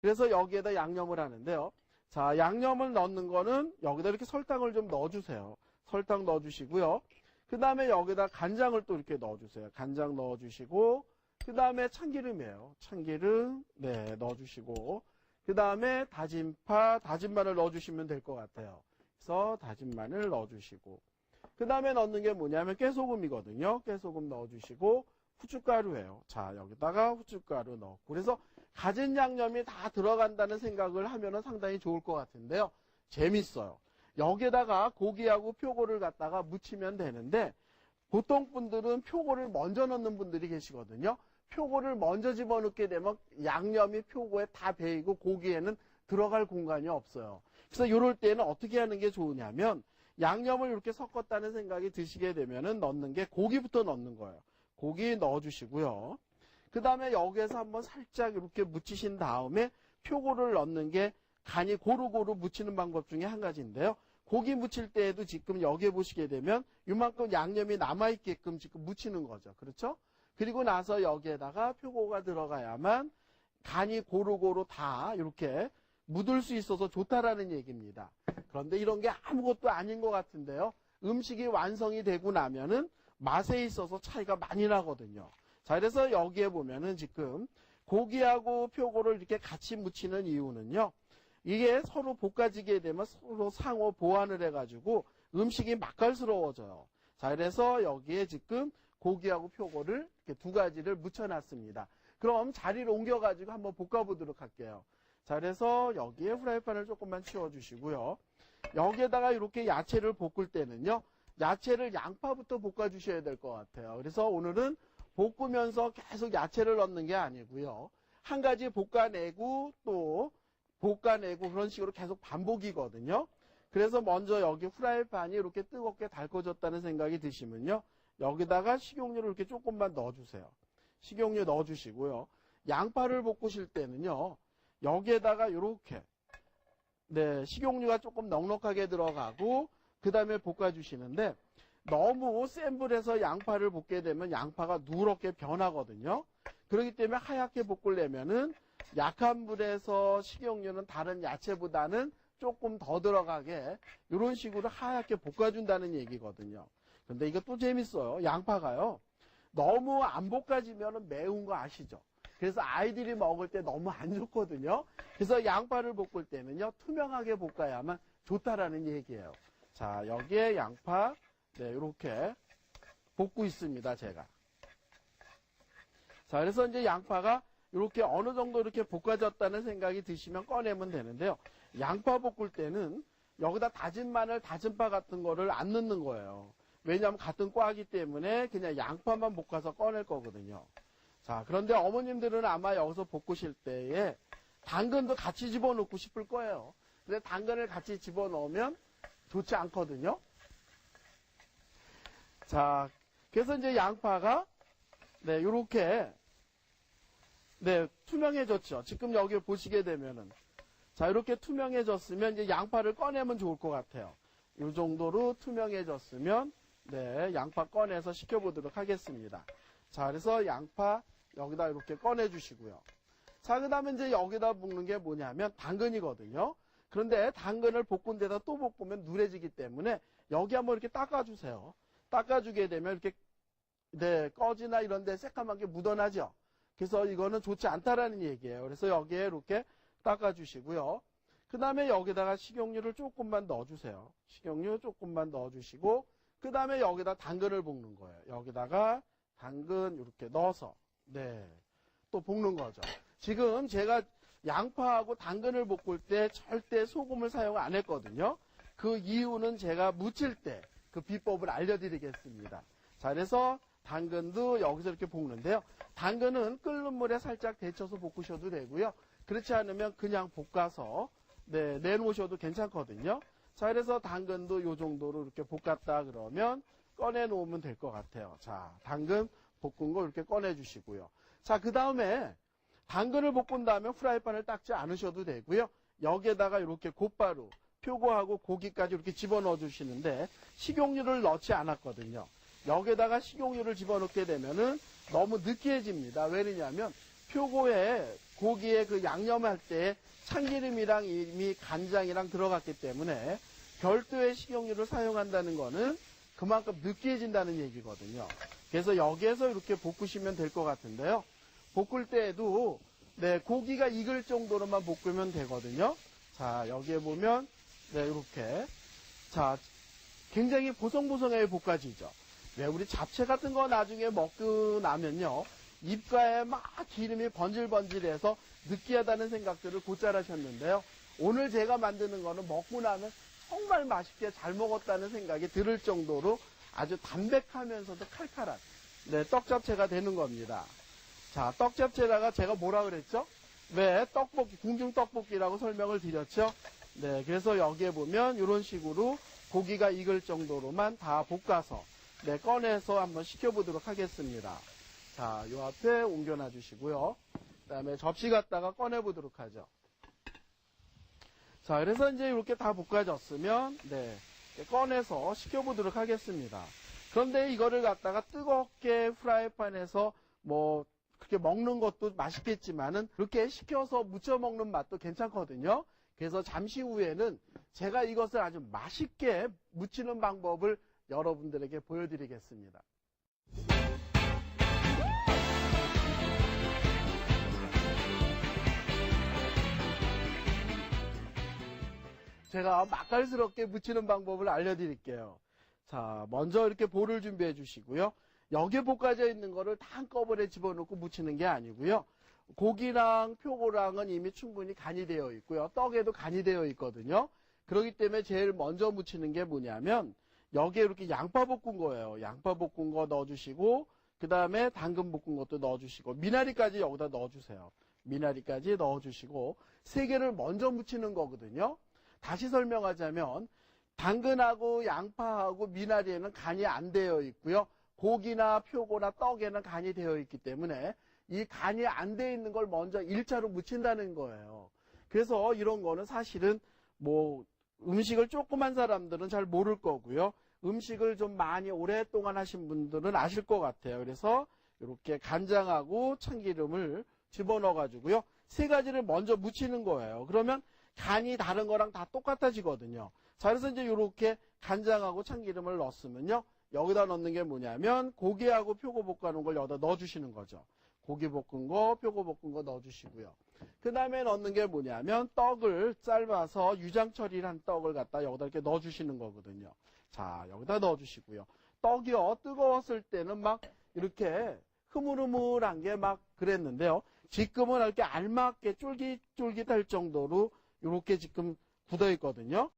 그래서 여기에다 양념을 하는데요. 자, 양념을 넣는 거는 여기다 이렇게 설탕을 좀 넣어주세요. 설탕 넣어주시고요. 그 다음에 여기다 간장을 또 이렇게 넣어주세요. 간장 넣어주시고, 그 다음에 참기름이에요. 참기름, 네, 넣어주시고, 그 다음에 다진 마늘 넣어주시면 될 것 같아요. 그래서 다진 마늘 넣어주시고, 그 다음에 넣는 게 뭐냐면 깨소금이거든요. 깨소금 넣어주시고, 후춧가루예요. 자, 여기다가 후춧가루 넣고, 그래서 가진 양념이 다 들어간다는 생각을 하면은 상당히 좋을 것 같은데요. 재밌어요. 여기에다가 고기하고 표고를 갖다가 무치면 되는데, 보통 분들은 표고를 먼저 넣는 분들이 계시거든요. 표고를 먼저 집어넣게 되면 양념이 표고에 다 배이고 고기에는 들어갈 공간이 없어요. 그래서 이럴 때는 어떻게 하는 게 좋으냐면, 양념을 이렇게 섞었다는 생각이 드시게 되면은 넣는 게 고기부터 넣는 거예요. 고기 넣어주시고요. 그 다음에 여기에서 한번 살짝 이렇게 묻히신 다음에 표고를 넣는 게 간이 고루고루 묻히는 방법 중에 한 가지인데요. 고기 무칠 때에도 지금 여기에 보시게 되면 이만큼 양념이 남아있게끔 지금 묻히는 거죠. 그렇죠? 그리고 나서 여기에다가 표고가 들어가야만 간이 고루고루 다 이렇게 묻을 수 있어서 좋다라는 얘기입니다. 그런데 이런 게 아무것도 아닌 것 같은데요. 음식이 완성이 되고 나면은 맛에 있어서 차이가 많이 나거든요. 자, 그래서 여기에 보면은 지금 고기하고 표고를 이렇게 같이 무치는 이유는요. 이게 서로 볶아지게 되면 서로 상호 보완을 해가지고 음식이 맛깔스러워져요. 자, 그래서 여기에 지금 고기하고 표고를 이렇게 두 가지를 묻혀놨습니다. 그럼 자리를 옮겨가지고 한번 볶아보도록 할게요. 자, 그래서 여기에 후라이팬을 조금만 치워주시고요. 여기에다가 이렇게 야채를 볶을 때는요. 야채를 양파부터 볶아주셔야 될 것 같아요. 그래서 오늘은 볶으면서 계속 야채를 넣는 게 아니고요. 한 가지 볶아내고 또 볶아내고 그런 식으로 계속 반복이거든요. 그래서 먼저 여기 후라이팬이 이렇게 뜨겁게 달궈졌다는 생각이 드시면요. 여기다가 식용유를 이렇게 조금만 넣어주세요. 식용유 넣어주시고요. 양파를 볶으실 때는요. 여기에다가 이렇게 네, 식용유가 조금 넉넉하게 들어가고 그 다음에 볶아주시는데 너무 센 불에서 양파를 볶게 되면 양파가 누렇게 변하거든요. 그렇기 때문에 하얗게 볶으려면은 약한 불에서 식용유는 다른 야채보다는 조금 더 들어가게 이런 식으로 하얗게 볶아준다는 얘기거든요. 근데 이것도 재밌어요. 양파가요. 너무 안 볶아지면 매운 거 아시죠? 그래서 아이들이 먹을 때 너무 안 좋거든요. 그래서 양파를 볶을 때는요. 투명하게 볶아야만 좋다라는 얘기예요. 자, 여기에 양파 네, 이렇게 볶고 있습니다. 제가. 자, 그래서 이제 양파가 이렇게 어느 정도 이렇게 볶아졌다는 생각이 드시면 꺼내면 되는데요. 양파 볶을 때는 여기다 다진 마늘, 다진 파 같은 거를 안 넣는 거예요. 왜냐하면 같은 과이기 때문에 그냥 양파만 볶아서 꺼낼 거거든요. 자, 그런데 어머님들은 아마 여기서 볶으실 때에 당근도 같이 집어넣고 싶을 거예요. 근데 당근을 같이 집어넣으면 좋지 않거든요. 자, 그래서 이제 양파가 네, 요렇게 네, 투명해졌죠. 지금 여기 보시게 되면은 자, 이렇게 투명해졌으면 이제 양파를 꺼내면 좋을 것 같아요. 이 정도로 투명해졌으면 네, 양파 꺼내서 식혀보도록 하겠습니다. 자, 그래서 양파 여기다 이렇게 꺼내주시고요. 자, 그 다음에 이제 여기다 볶는 게 뭐냐면 당근이거든요. 그런데 당근을 볶은 데다 또 볶으면 누래지기 때문에 여기 한번 이렇게 닦아주세요. 닦아주게 되면 이렇게 네, 꺼지나 이런 데 새까맣게 묻어나죠. 그래서 이거는 좋지 않다라는 얘기예요. 그래서 여기에 이렇게 닦아주시고요. 그 다음에 여기다가 식용유를 조금만 넣어주세요. 식용유 조금만 넣어주시고 그 다음에 여기다 당근을 볶는 거예요. 여기다가 당근 이렇게 넣어서 네, 또 볶는 거죠. 지금 제가 양파하고 당근을 볶을 때 절대 소금을 사용 안 했거든요. 그 이유는 제가 무칠 때 그 비법을 알려드리겠습니다. 자, 그래서 당근도 여기서 이렇게 볶는데요. 당근은 끓는 물에 살짝 데쳐서 볶으셔도 되고요. 그렇지 않으면 그냥 볶아서 네, 내놓으셔도 괜찮거든요. 자, 그래서 당근도 이 정도로 이렇게 볶았다 그러면 꺼내 놓으면 될 것 같아요. 자, 당근 볶은 거 이렇게 꺼내 주시고요. 자, 그 다음에 당근을 볶은 다음에 후라이팬을 닦지 않으셔도 되고요. 여기에다가 이렇게 곧바로 표고하고 고기까지 이렇게 집어넣어 주시는데 식용유를 넣지 않았거든요. 여기에다가 식용유를 집어넣게 되면은 너무 느끼해집니다. 왜냐하면 표고에 고기에 그 양념할 때 참기름이랑 이미 간장이랑 들어갔기 때문에 별도의 식용유를 사용한다는 거는 그만큼 느끼해진다는 얘기거든요. 그래서 여기에서 이렇게 볶으시면 될 것 같은데요. 볶을 때에도 고기가 익을 정도로만 볶으면 되거든요. 자, 여기에 보면 이렇게 자, 굉장히 보송보송하게 볶아지죠. 우리 잡채 같은 거 나중에 먹고 나면요, 입가에 막 기름이 번질번질해서 느끼하다는 생각들을 곧잘 하셨는데요. 오늘 제가 만드는 거는 먹고 나면 정말 맛있게 잘 먹었다는 생각이 들을 정도로 아주 담백하면서도 칼칼한 떡잡채가 되는 겁니다. 자, 떡잡채다가 제가 뭐라 그랬죠? 떡볶이, 궁중떡볶이라고 설명을 드렸죠? 그래서 여기에 보면 이런 식으로 고기가 익을 정도로만 다 볶아서 꺼내서 한번 식혀보도록 하겠습니다. 자, 요 앞에 옮겨놔 주시고요. 그 다음에 접시 갖다가 꺼내보도록 하죠. 자, 그래서 이제 이렇게 다 볶아졌으면 꺼내서 식혀보도록 하겠습니다. 그런데 이거를 갖다가 뜨겁게 프라이팬에서 그렇게 먹는 것도 맛있겠지만은 그렇게 식혀서 무쳐 먹는 맛도 괜찮거든요. 그래서 잠시 후에는 제가 이것을 아주 맛있게 무치는 방법을 여러분들에게 보여드리겠습니다. 제가 맛깔스럽게 무치는 방법을 알려드릴게요. 자, 먼저 이렇게 볼을 준비해 주시고요. 여기에 볶아져 있는 거를 다 한꺼번에 집어넣고 무치는 게 아니고요. 고기랑 표고랑은 이미 충분히 간이 되어 있고요. 떡에도 간이 되어 있거든요. 그렇기 때문에 제일 먼저 무치는 게 뭐냐면 여기에 이렇게 양파 볶은 거예요. 양파 볶은 거 넣어주시고 그 다음에 당근 볶은 것도 넣어주시고 미나리까지 여기다 넣어주세요. 미나리까지 넣어주시고 세 개를 먼저 무치는 거거든요. 다시 설명하자면 당근하고 양파하고 미나리에는 간이 안 되어 있고요. 고기나 표고나 떡에는 간이 되어 있기 때문에 이 간이 안 되어 있는 걸 먼저 1차로 무친다는 거예요. 그래서 이런 거는 사실은 음식을 조그만 사람들은 잘 모를 거고요. 음식을 좀 많이 오랫동안 하신 분들은 아실 것 같아요. 그래서 이렇게 간장하고 참기름을 집어넣어 가지고요. 세 가지를 먼저 무치는 거예요. 그러면 간이 다른 거랑 다 똑같아지거든요. 자, 그래서 이제 이렇게 간장하고 참기름을 넣었으면요. 여기다 넣는 게 뭐냐면 고기하고 표고 볶아놓은 걸 여기다 넣어주시는 거죠. 고기 볶은 거, 표고 볶은 거 넣어주시고요. 그 다음에 넣는 게 뭐냐면 떡을 짧아서 유장 처리를 한 떡을 갖다 여기다 이렇게 넣어주시는 거거든요. 자, 여기다 넣어주시고요. 떡이요, 뜨거웠을 때는 막 이렇게 흐물흐물한 게 막 그랬는데요. 지금은 이렇게 알맞게 쫄깃쫄깃할 정도로 이렇게 지금 굳어 있거든요.